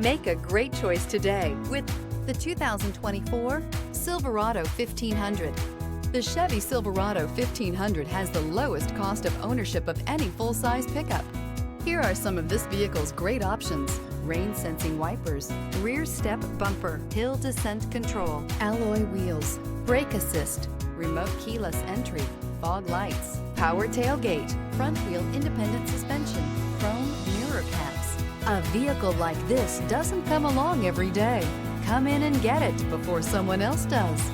Make a great choice today with the 2024 Silverado 1500. The Chevy Silverado 1500 has the lowest cost of ownership of any full-size pickup. Here are some of this vehicle's great options: rain-sensing wipers, rear step bumper, hill descent control, alloy wheels, brake assist, remote keyless entry, fog lights, power tailgate, front wheel independent suspension, chrome mirror caps. A vehicle like this doesn't come along every day. Come in and get it before someone else does.